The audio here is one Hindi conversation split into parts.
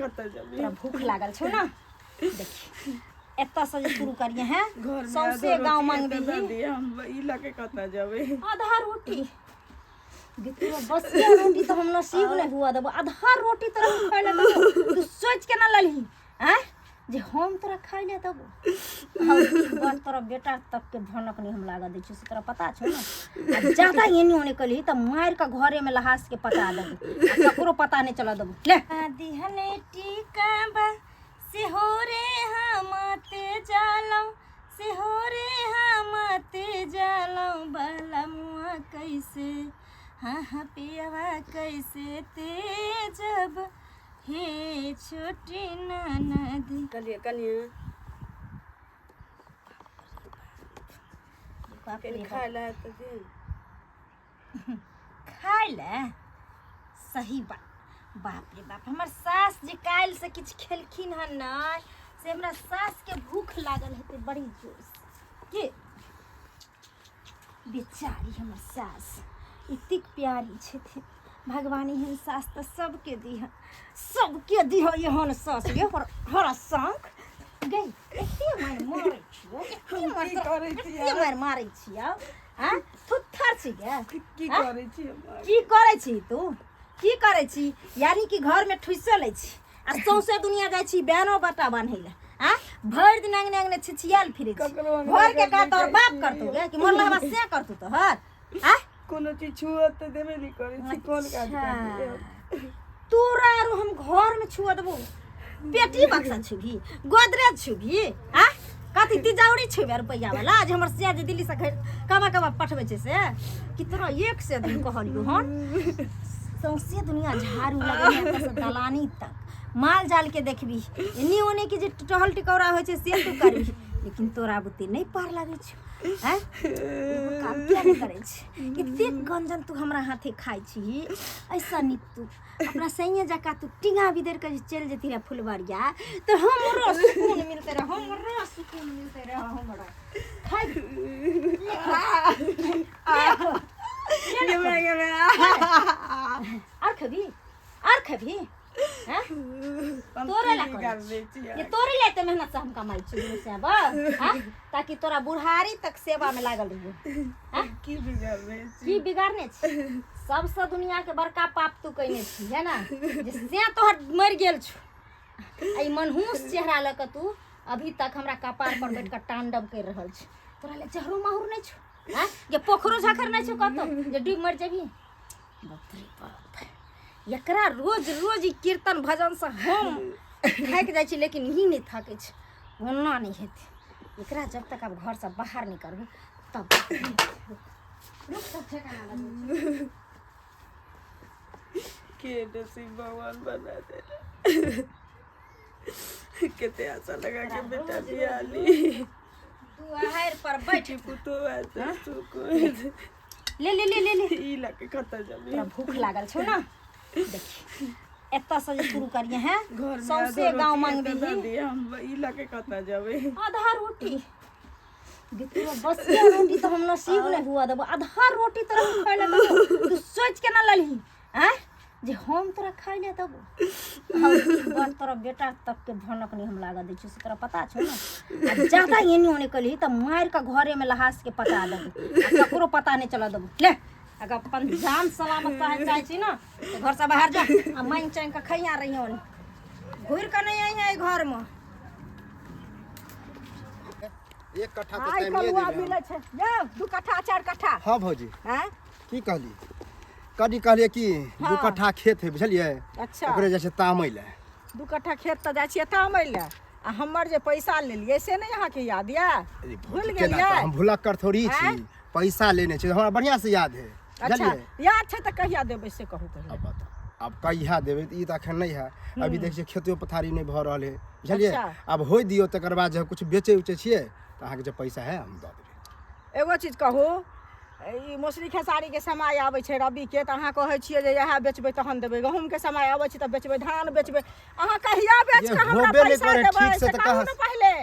खाता जाबे तोरा भूख लागल छौ ना देखी एत्ता से शुरू करिए हैं सौसे गांव मांगबे ही हम ई लाके खाता जाबे आधा रोटी गितुआ बस के रोटी तो हम नसीब नहीं हुआ देबो आधा रोटी तोरा हम खाइ ले देबो तू सोच के ना ललही हैं जे हम तोरा खाइ ले देबो हम बात तोरा बेटा तक के भनक नहीं हम लागा दै छी से तोरा पता छौ ना ज्यादा एनी होने कली त मार का घरे में लहास के पता देबो ककरो पता नहीं चला देबो ले दिहने टीका बा से हो रे हमते जालौ से हो रे हमते जालौ बलमुआ कैसे हाँ पियावा कैसे तेजब हे छोटी ननदी कलिया खा ला तो दे खाइ ले सही बाप रे बाप हमर सास जे काल से किछ खेलखिन हन ना से हमरा सास के भूख लागल हेते बड़ी जोर से के बेचारी हमर सास इतनी प्यारी छथिन भगवान एहन सास तो सबके दिह एहन सास ये हर संग गई एते मार मारै छियौ हां थुथर छी गे की करै छी की करै छी तू की करै छी यानी कि घर में ठुइसे लै छी आ सौसे दुनिया जाइ छी बैनो बटा बान्है ले हां भर दिन अंगने अंगने छिछियाल फिरै छी घर के का तोर बाप करतौ गे कि मोर लहबा से करतौ तो हर हां कोनो चीज छुआ त देबे नहीं करे छी कोन काज कर तोरा आरो हम घर में छुआ देबो पेटी बक्सा छुबी गोदरेज छुबी हां कथी तिजौरी छुबे रुपैया वाला आज हमर से जे दिल्ली से कमा पठबै छै से कि तोरा एक से दिन कहलियो हन सौसे दुनिया झाड़ू लगे है से दलानी तक माल जाल के देखबी एनी ओने की जे टहल टिकौरा होय छै से तू करबी लेकिन तोरा बुते नहीं पार लागे छै हैं काम क्या नहीं करे छै कते गंजन तू हमरा हाथे खाइ छी ऐसा नि तू अपना सैया जका तू टिंगा बिदर के चल जेती रे फुलवारिया तो हमरो सुकून मिलते रह हमरा खाइ और खबी हैं तोरे ला ये तोरे ले त मेहनत से हम कमाई छी से अब हां ताकि तोरा बुढ़ारी तक सेवा में लागल रहियो हां की बिगाड़ने छी सबसे दुनिया के बड़का पाप तू कइने छी है ना जिससे तोहर मर गेल छु आई मनहूस चेहरा ल के तू अभी तक हमरा कपार पर बैठ के तांडव कर रहल छी तोरा ले चेहरो माहुर नहीं छु हां ये पोखरो झाखर नहीं छु कतो जे डूब मर जेबी बाप रे बाप एकरा रोज रोज कीर्तन भजन से हम थाक जाइ छी लेकिन ही नहीं थाके छ ओना नहीं हेते एकरा जब तक अब घर से बाहर नहीं करबे तब रुक सब ठेकाना लगे के नसीब भगवान बना दे कितने आशा लगा के बेटा बिया ली तू आहर पर बैठ पुतो ऐसे सुको ले ई लाके खाता जाबे तोरा भूख लागल छौ ना देखी एत्ता से शुरू करिए हैं सौसे गांव मांगबे ही हम ई लाके खाता जाबे आधा रोटी गितुआ बस के रोटी तो हम नसीब नहीं हुआ देबो आधा रोटी तोरा हम खाइ ले देबो तू सोच के ना ललही हैं जे हम तोरा खाइ ले देबो हम बात तोरा बेटा तक के भनक नहीं हम लागा दै छी से तोरा पता छौ ना ज्यादा एनी होने कली त मार का घरे में लहास के पता देबो ककरो पता नहीं चला देबो ले अगर अपन जान सलामत पाए चाहे छी ना तो घर से बाहर जा आ मांग चांग का खैया रही हो घुर का नहीं आई है घर में एक कट्ठा तो टाइम ये दे मिले छै जा 2 कट्ठा 4 कट्ठा हां भौजी हैं की कहली कदी कहलिए कि 2 कट्ठा खेत है बुझलिए अच्छा ओकरे जैसे तामै ले 2 कट्ठा खेत त जा छिए तामै ले आ हमर जे पैसा लेलिए से नहीं अहाँ के याद या भूल गेलिए हम भुलक्कर थोड़ी छी पैसा लेने छी हमरा बढ़िया से याद है अच्छा याद छै त कहिया देबै से कहू पहले अब बता अब कहिया देबै ई त अखन नहीं है अभी देखिए खेतो पथारी नहीं भ रहल है बुझलिए अब होय दियो तकर बाद जब कुछ बेचे उचे छिए त अहाँ के जे पैसा है हम द देबै एगो चीज कहू ई मौसरी खेसारी के समय आबै छै रबी के त अहाँ कहै छियै जे यहा बेचबै तहन देबै गहूम के समय आबै छै त बेचबै धान बेचबै अहाँ कहिया बेच के हमरा पैसा देबै से कहू न पहले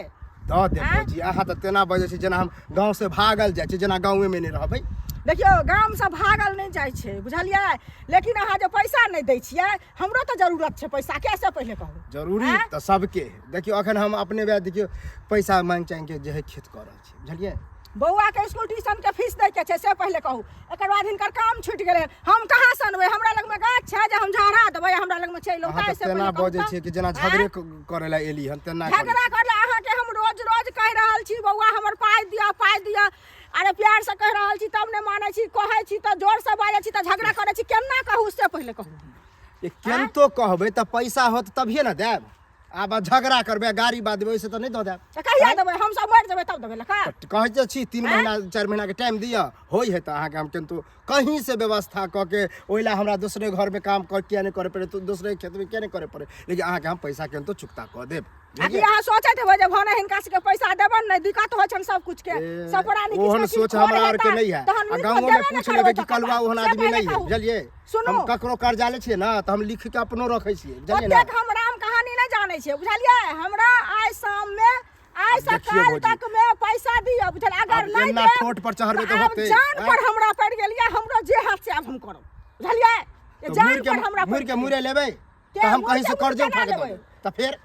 दऽ दे भौजी अहाँ तऽ तेना बजै छी जेना हम गाँव से भागल जाइ छी जेना गाँवे में नहीं रहबै देखियो गाम से भागल नहीं जाइ छै बुझलियै लेकिन अहाँ जे पैसा नहीं दै छियै हमरो तऽ जरूरत छै पैसा कैसे पहले कहू जरूरी तऽ सबके देखियो अखन हम अपने वएह देखियो पैसा मांग चांग के जे है खेत कर रहल छी बुझलियै बौआ के स्कूल ट्यूशन के फीस दै के छै से पहले कहू एकर बाद हिनकर काम छूट गेलै हम कहाँ से अनबै हमरा लग में गाछ छै जे हम झाड़ा देबै हमरा लग में छै लौटा से तेना बजै छै कि जेना झगड़े करे ला एली हन तेना झगड़ा करला अहाँ के हम रोज रोज कह रहल छी बौआ हमर पाइ दिअ अरे प्यार से कह रहल छी तब ने मानै छी कहै छी तऽ जोर से बाजै छी तऽ झगड़ा करै छी केना कहू से पहले कहू केनतो कहबै तऽ पैसा होत तभिए ने देब आब झगड़ा करबै गाड़ी बात देबै ओइसे तऽ नहीं दऽ देब कहिया देबै हम सब मर जेबै तब देबै लखा कहै छी 3 महीना 4 महीना के टाइम दिया होई है त अहाँ के हम केनतो कहीं से व्यवस्था क के ओइला हमरा दूसरे घर में काम कर किया नहीं करे पड़े तो दूसरे खेत में किया नहीं करे पड़े लेकिन अहाँ के हम पैसा केनतो चुकता क देब अभी अहाँ सोचैत हेबै जे भने हिनका से पैसा देबन नहीं दिक्कत होइ छन सब कुछ के सपरा नहीं ओहन सोच हमरा आर के नहीं है आ गांव में पूछ लेबै कि कलवा ओहन आदमी नहीं है बुझलिए हम ककरो कर्जा ले छिए ना त हम लिख के अपनो रखै छिए बुझलिए ना हम राम कहानी नहीं जानै छिए बुझलिए हमरा आइ शाम में आइ से काल तक में पैसा दियो बुझल अगर नहीं ना ठोट पर चढ़बे तो होते जान पर हमरा पड़ गेलिए हमरो जे हाथ से अब हम करब बुझलिए ये जान पर हमरा मुर के मुरे लेबै त हम कहीं से कर्जा उठा के देबै त फिर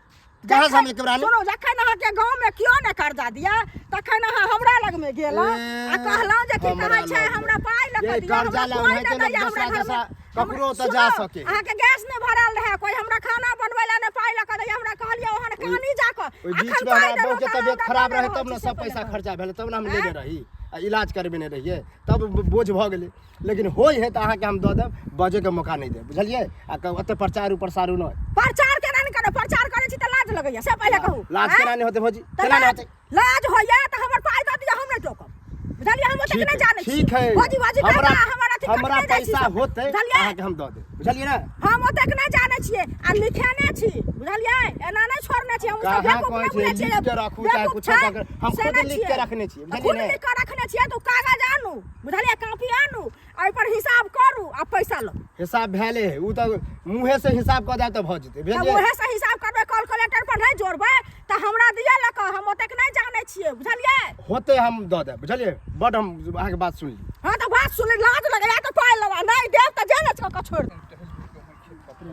कहां से हम एक बार सुनो जखन अहाँ के गांव में क्यों न कर्जा दिया तखन अहाँ हमरा लग में गेला आ कहलौ जे की कहै छै हमरा पाइ लग दिया कर्जा ले ओने के दूसरा जैसा ककरो त जा सके अहाँ के गैस ने भरल रहे कोई हमरा खाना बनबै ला ने पाइ लग दै हमरा कहलिए ओहन कहानी जाके ओइ बीच में हमरा बहु के तबियत खराब रहे तब न सब पैसा खर्चा भेल तब न हम लेने रही आ इलाज करबे नहीं रहिए तब बोझ भ गेलै लेकिन होय है त अहाँ के हम द देब बजे के मौका नहीं देब बुझलिए आ ओते प्रचार ऊपर सारू न प्रचार केना नहीं करे प्रचार करे छी त लाज लगैया से पहले कहू लाज केना नहीं होते भौजी केना नहीं होते लाज होया त हमर पाइ द दिया हम नहीं टोकब बुझलिए हम ओते नहीं जाने ठीक है भौजी हमरा पैसा होते अहाँ के हम द देब बुझलिए ना हम ओते नहीं जाने छिए आ लिखेने छी बुझलिए एना नहीं छोड़ने छी हम सब बेवकूफ नहीं बुझे छी लिख के राखू चाहे कुछ कर हम खुद लिख के रखने छी बुझलिए ना लिख के रखने छी तो कागज आनू बुझलिए कॉपी आनू ओइ पर हिसाब करू आ पैसा लो हिसाब भेले उ त मुंहे से हिसाब क दे त भ जते बुझलिए मुंहे से हिसाब करबे कैलकुलेटर पर नहीं जोड़बे त हमरा दिया लक हम ओते नहीं जाने छिए बुझलिए होते हम द दे बुझलिए बड हम अहाँ के बात सुन ली हां त बात सुन लाज लगैया त पाइ लवा नहीं देब त जेने छ छोड़ दे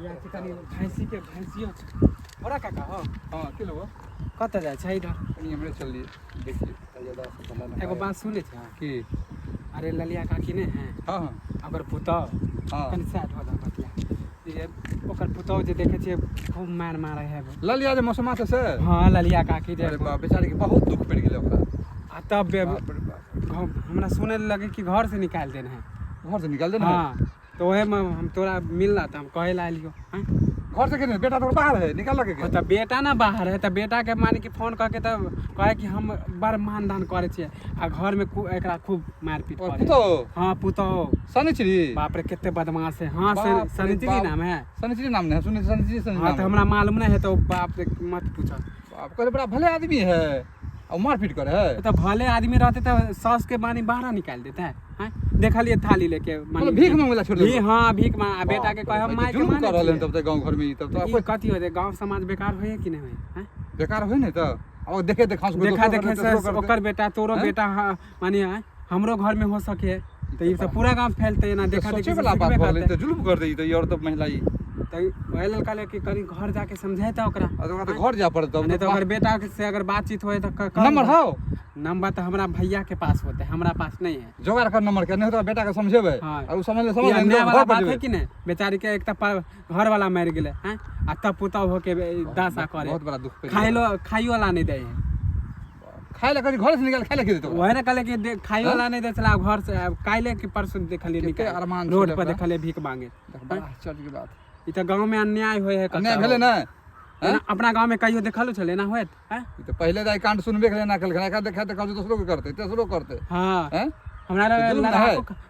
भैंसी के भैंसियो बड़ा काका हां के लो कत जाय छै इधर हमरे चल लिए देखिए एगो बात सुने छ कि अरे ललिया काकी ने है हां अगर पुतौ कनि साथ हो जा बतिया ये ओकर पुतौ जे देखे छिए खूब मार मारे है ललिया जे मौसमा से हां ललिया काकी जे बेचारी के बहुत दुख पड़ गेल ओकरा आ तब हमरा सुने लगे कि घर से निकाल देना है घर से निकाल देना हां तो ओहे में हम तोरा मिलना त हम कहे ला लियो हां घर से केने बेटा तो बाहर है निकाल लगे के त बेटा ना बाहर है त बेटा के माने कि फोन करके त कहे कि हम बड़ मानदान करे छिए आ घर में एकरा खूब मारपीट करे पुतो हां पुतो सनिचरी बाप रे केते बदमाश है हां सनिचरी नाम है सनिचरी नाम ने सुने सनिचरी हां त हमरा मालूम नहीं है तो बाप रे मत पूछो बाप करे बड़ा भले आदमी है और मारपीट करे है तो भले आदमी रहते तो सास के बानी बाहर निकाल देता है हैं देखा लिए थाली लेके माने भीख मांगला छोड़ दे हां भीख मांग बेटा के कहे माय के माने कर रहले तब त गांव घर में तब तो कथि होते गांव समाज बेकार होए कि नहीं होए हैं बेकार होए नहीं तो अब देखे देखे से ओकर बेटा तोरो बेटा माने हमरो घर में हो सके तो ये सब पूरा गांव फैलते ना देखा देखे वाला बात बोल ले तो जुल्म कर दे तो ये और तो महिला ही तो ओए लड़का ले कि कनी घर जाके समझाए त ओकरा तो घर जा पड़त नहीं तो अगर बेटा से अगर बातचीत होए त नंबर हो नंबर तो हमरा भैया के पास होते हमरा पास नहीं है जोगाड़ कर नंबर के नहीं तो बेटा के समझेबे और उ समझ ले घर बात है कि नहीं बेचारी के एक त घर वाला मर गेले हैं आ तब पुता हो के दासा करे बहुत बड़ा दुख खाइयो ला नहीं दे खाइले कभी घर से निकाल खाइले के देतो वही ना कहले कि खाइयो ला नहीं दे चला घर से काइले के परसों देखलिए निकाल रोड पर देखलिए भीख मांगे चल के बात ई त गांव में अन्याय होय है अन्याय भेले ना अपना गांव में कहियो देखलो छले ना होत हैं ई त पहले दाई कांड सुनबे के ना कल खा देखा त कल दूसरो के करते तेसरो करते हां हैं हमरा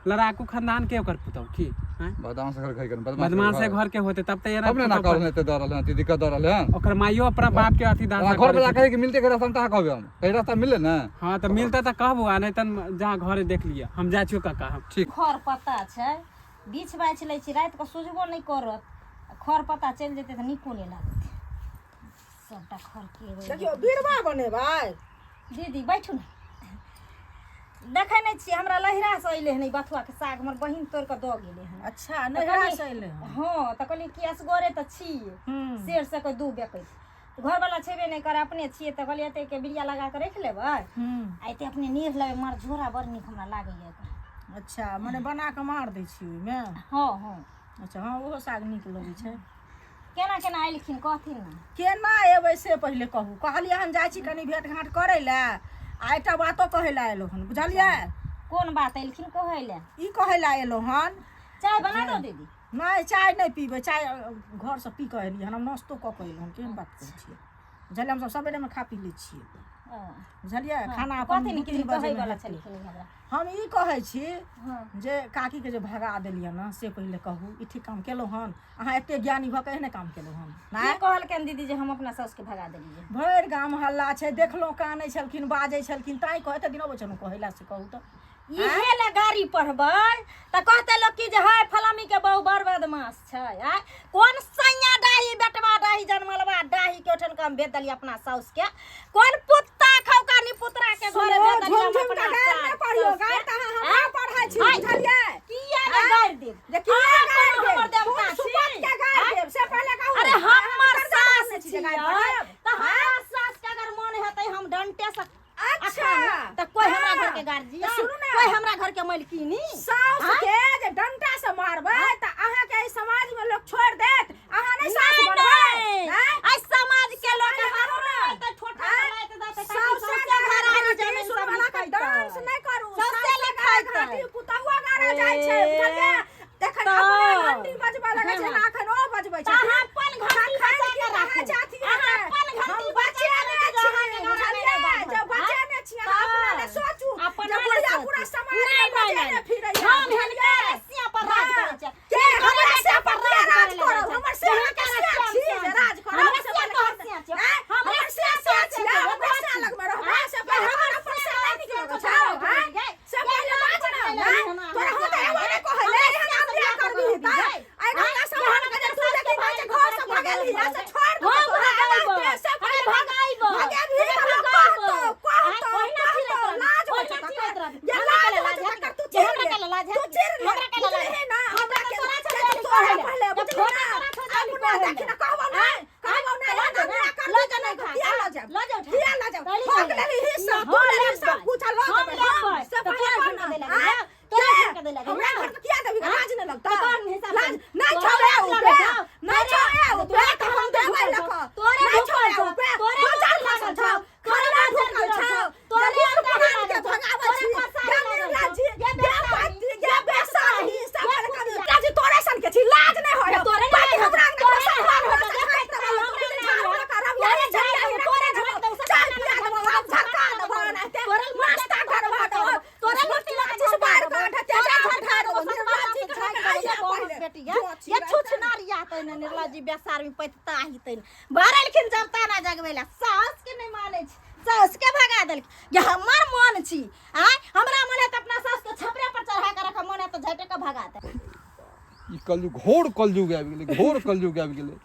लड़ाकू खानदान के ओकर पुतौ की हैं बदमाश घर खाइ कर बदमाश से घर के होते तब त ये ना करने ते डरल है दिक्कत डरल है ओकर माइयो अपना बाप के अथी दासा घर पे जाके कि मिलते के रास्ता ता कहबे हम कहीं रास्ता मिले ना हां त मिलता त कहबो आ नहीं त जा घरे देख लिया हम जा छियो काका हम ठीक खर पता छै बीच बाछ लै छी रात को सुझबो नहीं करत खर पता चल जेते त निको नहीं लागत सबटा खर के देखियो बीरबा बनेबै। दीदी बैठू ना। देखै नहीं छी हमरा लहिरा से अइले हन बथुआ के साग हमर बहिन तोड़ के द गेले हन। अच्छा नैहरा से अइले हन। हां त कहली कि असगरे त छी शेर से कोई दू बेकै घर वाला छेबे नहीं करे अपने छिए त कहली एते के बिरिया लगा के रख लेबै आइते अपने नीर लेबै मार झोरा बड़ निक हमरा लागैया। अच्छा माने बना के मार दै छी ओइमे। हां हां अच्छा हां ओहो साग नीक लगै छै। केना केना आइलखिन कहथिन ना। केना एबै से पहिले कहू। कहलिए हम जाइ छी कनी भेंट घाट करै ला आ एकटा बातो कहै ला एलो हन बुझलिए। कोन बात आइलखिन कहै ला? ई कहै ला एलो हन। चाय बना दो दीदी। नहीं चाय नहीं पीबै चाय घर से पी के एलिए हन। हम नाश्तो क के एलहुँ केहन बात करै छियै। बुझलिए हम सब सबेरे में खा पी लै छियै बुझलिए। खाना अपन कथि तीन कहै बजे वाला छलखिन हमरा। हम ई कहै छी जे काकी के जे भगा देलिए ना से पहिले कहू ई ठीक काम केलहुँ हन। अहाँ एते ज्ञानी भ के एहने काम केलहुँ हन। नहीं कहलकन दीदी जे हम अपना सास के भगा देलिए। भरि गाम हल्ला छै देखलहुँ कानै छलखिन बाजै छलखिन ताई कहते दिनो बचन कहैला से कहू त इहे ले गाड़ी पढ़बै त कहते लोग कि जे हाय फलामी के बहु बड़ बदमाश छै। आ कोन सैया डाही बेटवा डाही जनमलवा डाही के ओठन काम भेज देली अपना साउस के। कोन पुत्ता खौका नि पुत्रा के घरे भेज देली हम अपना साउस। पढ़ियो गाय त हमरा पढ़ाई छी बुझलिए। किया ने गाड़ देब जे किया गाय देब हमर देवता छी। सुपत के गाय देब से पहिले कहू। अरे हमर सास छी त हमरा सास के अगर मन हेतै हम डंटे से अच्छा त कोई हमरा घर के गार्जियन सुनू ना कोई हमरा घर के मलकिनी सास के जे डंटा से मारबै त अहाँ के समाज में लोग छोड़ देत। अहाँ नहीं सास बनबै आई समाज के लोग हमरा त छोटा लायक दाते सास के घर आ जमीन सब वाला के डांस नहीं करू। सबसे लिखाई घाटी पुतहुआ गारा जाय छै बुझलिए। देखन अपने घंटी बजबा लगै छै ना अखन ओ बजबै छै। अहाँ अपन घंटी बजा के राखू। अहाँ अपन घंटी बचे ने छी बुझलिए। जब बचे ने छी अहाँ अपना ले सोचू जब बुढ़िया पूरा समाज में बचे ने फिरै हम हिनका रस्सिया पर राज करै छै। के हमरा से पर राज करब हमर से के छी जे राज करब हमरा से कहसिया छै। हमर से छी हमरा से लग में रहबा से पर हमर अपन से नहीं निकल छौ हैं से पहिले बात ना तोरा होते एवो ने कहले हम बियाह करबी त आई गंगा समाज के तू देखि बात घर से भगेली से छोड़ दो से पहिले भगाइबो भगे भी लाज हो छता ये लाज हो छता तू चिर हमरा के लाज है ना हमरा के तू पहले बता अपना देखि ना कहबो ना लाज कर लो जना किया ला जा भग लेली हिस्सा बोल हिस्सा पूछा लो से पहले ना हमरा घर के किया देबी लाज न लगता लाज नहीं छोड़े नहीं छोड़े तो हम देबै लख तोरे नहीं छोड़े तोरे जान फसल छौ खरला ढुकल छौ तोरे अंदर के भगावे छी जमीन लाजी ये बेसाही सब कर लाज तोरे सन के छी लाज नहीं होय तोरे नहीं हमरा तोरे सम्मान हो खाइ त हम करब यारे झरिया तोरे झक दो चाय पिया दबो झक्का दबो ना तोरे नाश्ता करवा दो तोरे रोटी लाज से बाहर काट तेजा झका दो निर्वाची खाइया पहिले बेटिया ये छुछनारिया तै ने निर्लजी बेसार में पैता हितै बारलखिन जब ताना जगवेला सास के नहीं माने छी सास के भगा देल ये हमर मन छी आ हमरा मन है त अपना सास के छपरे पर चढ़ा के रख मन है त झटे के भगा दे। ई कलयुग घोर कलयुग आबि गेलै घोर कलयुग आबि गेलै।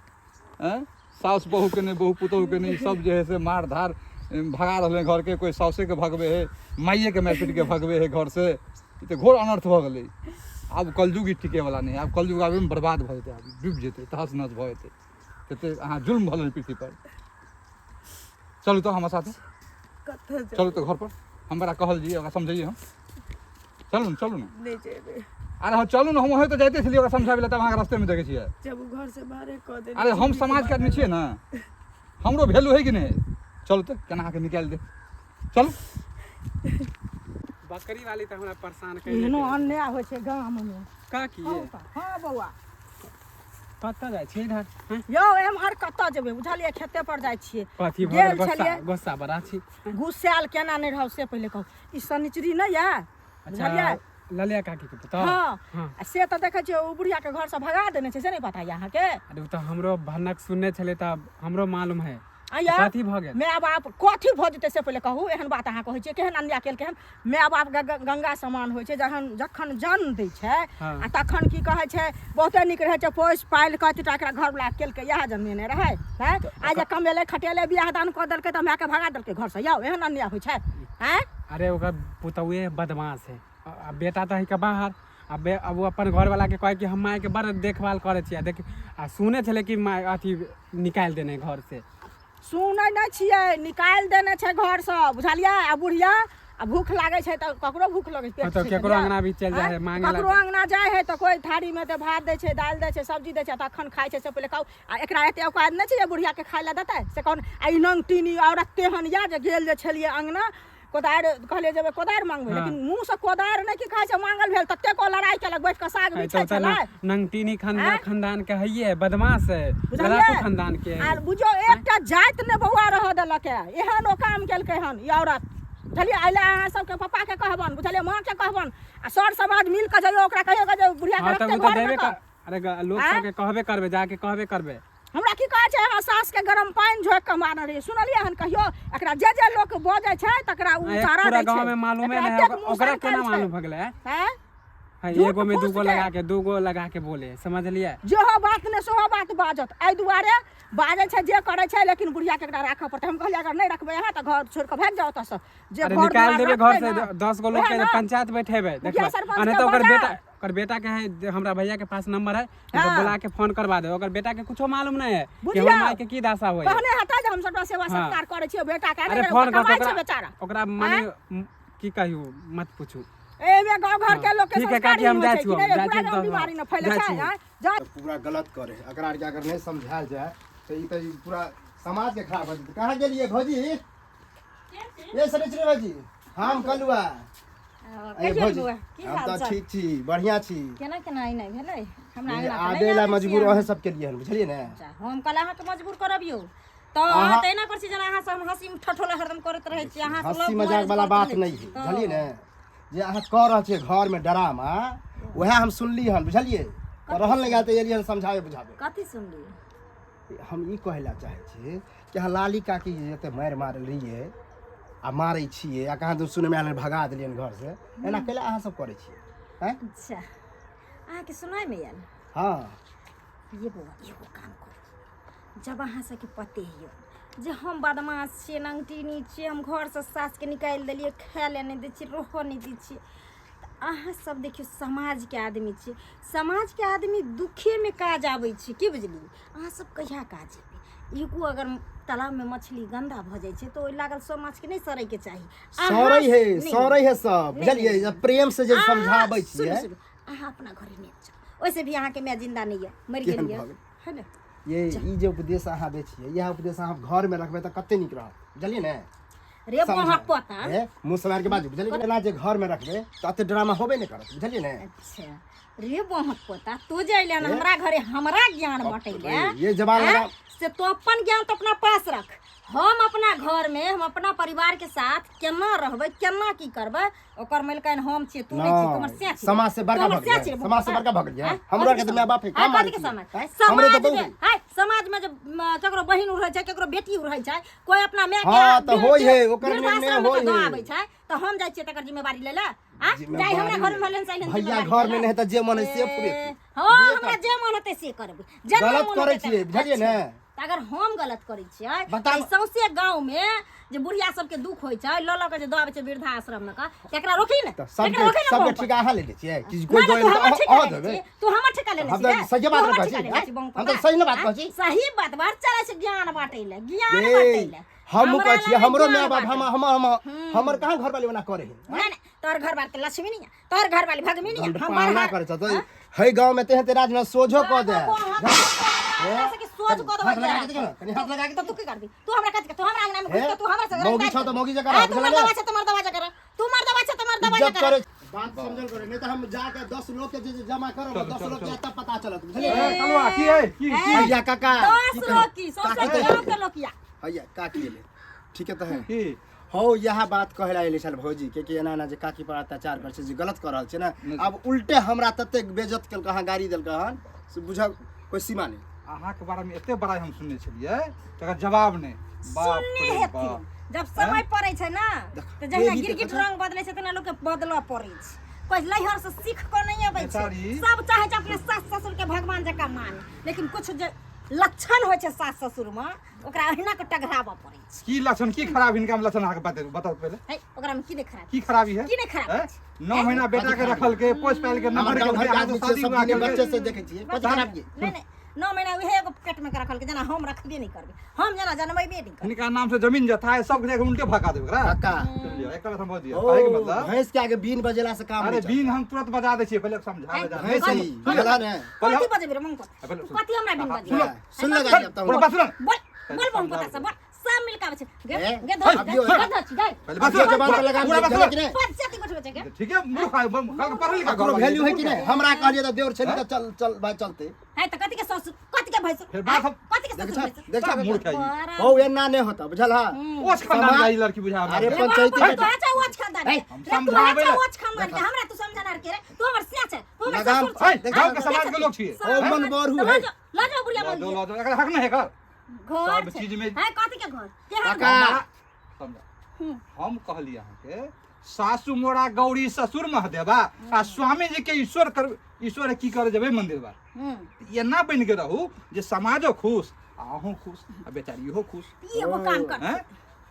हैं सास बहू के नहीं बहू पुतहु के नहीं सब जे है से मार धार भगा रहले घर के कोई सासे के भगवे है माइये के मारपीट के भगवे है घर से ई त घोर अनर्थ भ गेलै। आब कलयुग ई टिके वाला नहीं आब कलयुग आबे में बर्बाद भ जेतै आब डूब जेतै तहस नहस भ जेतै कते अहाँ जुल्म भल पृथ्वी पर। चलू तो हमारे साथ चलू तो घर पर हमरा कहल जी ओकरा समझाइए हम चलू चलू ना नहीं जेबे अरे हाँ चलू ना हम वहीं तो जाते छलिए ओकरा समझाबे तब अहाँ रास्ते में देखे छियै। जब घर से बाहर क दे अरे हम समाज के आदमी छियै ना हमरो वैल्यू है कि नहीं। चलू तो केना के निकाल दे चलू। बकरी वाली त हमरा परेशान कर एहनो अन्याय होइ छै गाम में का किए हां बौआ कत जाय छी इधर हैं यौ एमहर कत जेबै बुझलिए खेते पर जाइ छियै कथी गेल भर छलियै। गोस्सा बड़ा छी। घुसेल केना नहीं रहौ से पहिले कहू ई सनिचरी नहीं है बुझलिए। ललिया काकी के पता हाँ से तो देखे छियै ओ बुढ़िया के घर से भगा देने छै से नहीं पता है अहाँ के। अरे त हमरो भनक सुनने छले त हमरो मालूम है आया कथी भऽ गेल माय बाप कथी भऽ जेतै से पहिले कहू एहन बात अहाँ कहै छियै केहन अन्याय केलकै हन माय बाप गंगा समान होइ छै जखन जन्म दै छै आ तखन की कहै छै बहुते नीक रहै छै पोसि पालि कऽ दूटा एकरा घरवला केलकै इएह जन्मेने रहै हैं आ जे कमेलै खटेलै बियाह दान कऽ देलकै तऽ मायके भगा देलकै घरसँ यौ एहन अन्याय होइ छै हैं अरे ओकर पुतौए बदमाश है आ बेटा तऽ है के बाहर अब वो अपन घर वाला के कहे कि हम माय के बड़ देखभाल करे छियै देख आ सुने छले कि माय अथी निकाल देने घर से सुनै नहि छियै निकालि देने छै घरसँ बुझलियै आ बुढ़िया आ भूख लागै छै तऽ ककरो भूख लगै छै तो केकरो अंगना भी चल जाए है मांगे ककरो अंगना जाइ है तऽ कोई थारी में तऽ भात दै छै दालि दै छै सब्जी दै छै तखन खाइ छै से पहिले खाउ आ एकरा एते औकात नहि छै जे बुढ़िया के खाय लए देतै से कौन आ ई नंग टीनी औरत तेहन या जे गेल जे छलियै अंगना कोदारि कहलियै जेबै कोदारि मांगबै लेकिन मुंह से कोदारि नहि कि खाइ छै मांगल भेल तते को लड़ाई केलक बैठ कऽ साग बिछै छलै नंगटीनी खानदान के है बदमाश है बुझलियै? लड़ाकू खानदान के है। आ बुझो एकटा जाति ने बौआ रह देलक एहन ओ काम केलकै हन ई औरत बुझलियै अइले अहाँ सबके पप्पा के कहबन बुझलियै माँ के कहबन आ सर समाज मिल के जइयो ओकरा कहियो जे बुढ़िया के रखते घर में कर। अरे लोग सबके कहबे करबे जाके कहबे करबे हमरा की कहै छै अहाँ सास के गरम पानि झोक के मारने रहिए सुनलियै हन कहियो एकरा जे लोग बजै छै तकरा उतारा दै छै गांव में मालूम है ओकरा केना मालूम भ गेलै हैं एगो में दूगो लगा के बोले समझलिए जेहो बात ने सेहो बात बाजत एहि दुआरे बाजै छै जे करै छै लेकिन बुढ़िया के एकरा राखऽ पड़तै हम कहलियै अगर नहीं रखबै यहाँ तऽ घर छोड़ के भाग जाओ ओतऽ जे अरे घर निकाल दुआर देबे घर रखतै से ना, 10 गो लोग वएह के ना। पंचायत बैठेबे देखो मुखिया सरपंच अने के तो बोला। ओकर बेटा के है हमरा भैया के पास नंबर है तो बुला के फोन करवा दे ओकर बेटा के कुछो मालूम नहीं है कि बुझिया। हमर माय के की दासा होय कहने हटा जे हम सबटा सेवा हाँ। सत्कार करै छियै बेटा के अरे नहीं फोन कर कमाइ छै बेचारा ओकरा माने की कहियो मत पूछू एमे गांव घर के लोग के ठीक है, संस्कार काकी, हम ही जाइ होइ छै छी, कि नहीं, जाइ छी, पूरा गांव हम बीमारी न फैले जाइ छै छी। हैं? जा पूरा गलत करे एकरा आर के अगर नहीं समझायल जाए तो ई तो पूरा समाज के खराब हो जेतै कहाँ गेलिए भौजी ये सरिचरे भौजी हम कलुआ ए भौजी हम तो ठीक छी बढ़िया छी केना केना आई नहीं भेलै हमरा ये आंगना आबे ला मजबूर अहे सब के लिए बुझलिए ने हम कल अहाँ के मजबूर करबियो तो अहाँ त एना कर छी जना अहाँ सब हंसी ठठोला हरदम करत रहै छी अहाँ हंसी मजाक वाला बात नहीं है बुझलिए ने जे अहाँ कह रहल छियै घर में ड्रामा वह हम सुनली हन बुझलिए रहल नहीं आते एलियन समझावे बुझावे कथी सुनली हम ई कहला चाहे छी कि अहाँ लाली काकी जते मारि मारल रहिए आ मारै छियै आ कहाँ दूर सुनै में आयल भगा देलियन घर से एना कैला अहाँ सब करै छियै हैं अच्छा अहाँ के सुनाई में आयल हाँ ये बउआ एगो काम करू जब अहाँ सबके पते हियो जे हम बदमाश छियै नंगटीनी छियै हम घर से सास के निकालि देलियै खाय ले नहीं दै छियै रहो नहीं दै छियै तऽ अहाँ सब देखियो समाज के आदमी छियै समाज के आदमी दुखे में काज आबै छै की बुझली अहाँ सब कहिया काज एबै एगो अगर तालाब में मछली गंदा भ जाइ छै तो ओइ लागल सब माछ के नहीं सड़ै के चाही सौरै है सब बुझलिए जब प्रेम से जे समझाबै छियै अहाँ अपना घरे नहीं जाओ वैसे भी अहाँ के मैं जिंदा नहीं है मर गेलिए है ना ये ई जे उपदेश अहाँ दै छियै यह उपदेश अहाँ घर में रखबै तऽ कते नीक रहत बुझलिए ने रे बहुत पता मुँह समार के बाजू बुझलिए एना जे घर में रखबै तऽ अते ड्रामा होबे नहीं करत बुझलिए ने अच्छा रे बहुत पता तू जे अइले ना हमरा घरे हमरा ज्ञान बटैले ये जवान लगा से तो अपन ज्ञान तो अपना पास रख हम अपना घर में हम अपना परिवार के साथ केना रहबै केना की करबै ओकर मिलकन हम छियै तू नहीं छियै तोमर से समाज से बड़का भग गया समाज से बड़का भग गया हमरा के तो माय बाप है काम कथी के समाज समाज में हाय समाज में जब केकरो बहिन रहै छै केकरो बेटी रहै छै कोई अपना माय के हां त होय है ओकर निर्णय होय है आबै छै त हम जाइ छियै तकर जिम्मेवारी ले ले जाई हमरा घर में भलन साइलेंस भैया घर में नहीं त जे मन है से पूरे हां हमरा जे मन होते से करबै गलत करे छियै बुझलिए ने अगर हम गलत करै छियै बताउ। सौंसे गांव में जे बुढ़िया सबके दुख होइ छै ल ल के जे दबाबै छै वृद्धा आश्रम में का एकरा रोकी ने सबके ठिका अहाँ ले लै छियै कि कोई दो देबै तू हमर ठिका ले ले हम तो सही बात कहै छी हम तो सही बात कहै छी सही बात बात चलै छै ज्ञान बाटै ले ज्ञान बाटै ले हम कहै छी हमरो माय बाप हमर कहाँ घर वाली बना करे है नहीं नहीं तोर घर वाली लक्ष्मी नहीं है तोर घर वाली भगमी नहीं है पालना करे छ तो है गांव में तेहे राज में सोझो क दे सोच को हाथ लगा के देखो कनी हाथ लगा के तो तू की कर दी तू हमरा कथि तू हमरा अंगना में घुस के तू हमरा से मौगी छ तो मौगी जका तू मर दवा छ तू मर दवा जब करे बात समझल करे नहीं तो हम जाके 10 लोग के जे जमा करब 10 लोग के तब पता चलत बुझलिए कलवा की है की भैया काका 10 लोग की सबसे गांव के लोकिया भैया काकी ले ठीक है तो है की हो यह बात कहला एले छल भौजी के एना ना जे काकी पर अत्याचार कर छै जे गलत कर रहल छै ना अब उल्टे हमरा तते बेइज्जत केल कहां गाड़ी देल कहन से बुझ कोई सीमा नहीं अहाँ के बारे में एते बड़ा हम सुनने छलिए तकर जवाब नहीं। बाप सुनने रे हेथिन बाप। जब समय पड़ै छै ना तो जहिना गिरगिट रंग बदलै छै तेना लोग के बदलऽ पड़ै छै। कोई लहर से सीख को नहीं अबै छै, बेचारी। सब चाहे छै अपने सास ससुर के भगवान जकाँ माने, लेकिन कुछ जे लक्षण होइ छै सास ससुर में ओकरा अहिना के टघराबऽ पड़ै छै। की लक्षण की खराब इनका में लक्षण अहाँ के बताओ पहले है ओकरा में की देख खराब की खराबी है? की नहीं खराब हैं? छै? 9 महीना बेटा के रखल के पोस पाल के हमर नंबर गाँव के घर के बियाह आदमी से छै, शादी सब हुआ दिन के बच्चे से देखे छियै कथी खराब की नहीं नहीं 9 महीना उहे एगो पेट में के रखल के जना हम रखबे नहीं करबे, हम जना जनमैबे नहीं करबे। इनका नाम से जमीन जथा है सब के उल्टे भगा देबे एकरा। काका समझियो एक तरह समझ दिया ओ काहे के मतलब भैंस के आगे बीन बजेला से काम अरे नहीं चलता। बीन हम तुरंत बजा दै छियै पहले समझा बजा भैंस कौन- ही कौन- चला ने कथी बजेबे रे मंग पहले सुन। कथी हमरा बिन बजे सुन सुन लगा जब तक पूरा बात सुन बोल बोल बम पता सब बोल सब मिल के आबै छै गे ए, गे धर अब गे जो- धर गाय पहले बात अब ये सुन जबान पर लगा पूरा बात दे सुन कि नहीं पाँच जाति बैठबे छै गे ठीक है मूर्ख है कल पढ़ल लिखा ककरो वैल्यू है कि नहीं? हमरा कहलिए त देवर छली त चल चल भाई चलते। है त कथी के ससुर कथी के भैंस फिर बात हम- कथी के देख ससुर छ भैंस देख छ मूर्ख है ये। बड़ा- हो एना नहीं होता बुझल हा ओछ खानदान समाज- का ही लड़की बुझा अरे हमरा। पंचायती तो बेटा अच्छा वाच खानदान है, हम तू समझाबे अच्छा ले। वाच खानदान के हमरा तू समझाना के रे तू हमर सिया छै तू हमर लगाम- ससुर छै देख- गाँव के समाज के लोग छियै। ओ मन बरहु है। लाजो बुढ़िया मन लो लो एकरा हक नहीं है कर घर सब छै। चीज में- है कथी के घर के है काका। घर? समझा हम कहली अहाँ के सासु मोरा गौरी ससुर महादेवा आ स्वामी जी के ईश्वर कर ईश्वर की करे जबे मंदिर बा ये ना बन के रहू जे समाजो खुश आहू खुश आ बेचारी हो खुश ई एगो काम कर हैं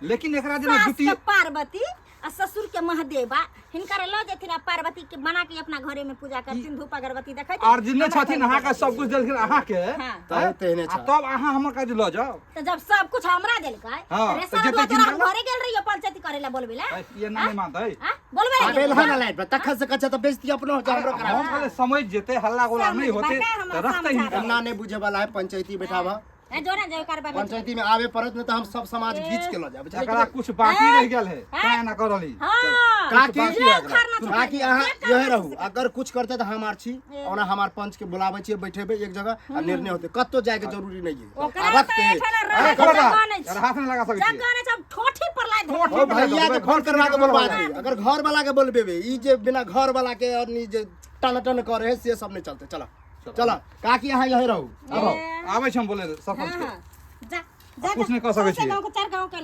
लेकिन एकरा जेना सास जुटी के पार्वती आ ससुर के महादेवा हिनकर ल जेथिन आ पार्वती के बना के अपना घरे में पूजा करथिन धूप अगरबत्ती देखैत और जिन्ने छथिन अहाँ के सब कुछ देलखिन अहाँ के हाँ। हैं? तेहने आ छ। तब अहाँ हमर काज ल जाओ तो जब सब कुछ हमरा देलकै हाँ, रे तो सारा जते तोरा जिनका- घरे गेल रहियो पंचायती करे ला बोलबे ला ये ना नहीं मानता है हां बोलबे ला आबेल है ना लाइट पर तखन से कच्चा त बेइज्जती अपनो हो जा हमरो करा हम पहले समझ जेते हल्ला गोला नहीं होते बता हम तो रखते ही समझा। ना नहीं बुझे वाला है पंचायती बैठावा ए जोरा जो कारबा पंचायती में आवे पड़त न त हम सब समाज खींच के ल जाब एकरा कुछ बाकी रह गेल है काय ना करली हां काकी बाकी रह गेल। बाकी अहाँ यही रहू अगर कुछ करते तो हमार छी और हमार पंच के बुलावे छी बैठेबे एक जगह आ निर्णय होते कत्तो जाए के जरूरी नहीं है ओकरा आ तो रखते एठना अरे रह खबर जगह नहीं यार हाथ नहीं लगा सकती जगह नहीं सब ठोठी पर लाए ठोठी ओ भैया के फोन करवा के बोलबा दे अगर घर वाला के बोलबे ई जे बिना घर वाला के और नी जे टन टन करे है से सब नहीं चलते चलो चलो काकी अहाँ यही रहू अब आबै छै हम बोले सरपंच के जा जा कुछ नहीं कह सकै छियै। गांव के 4 गांव के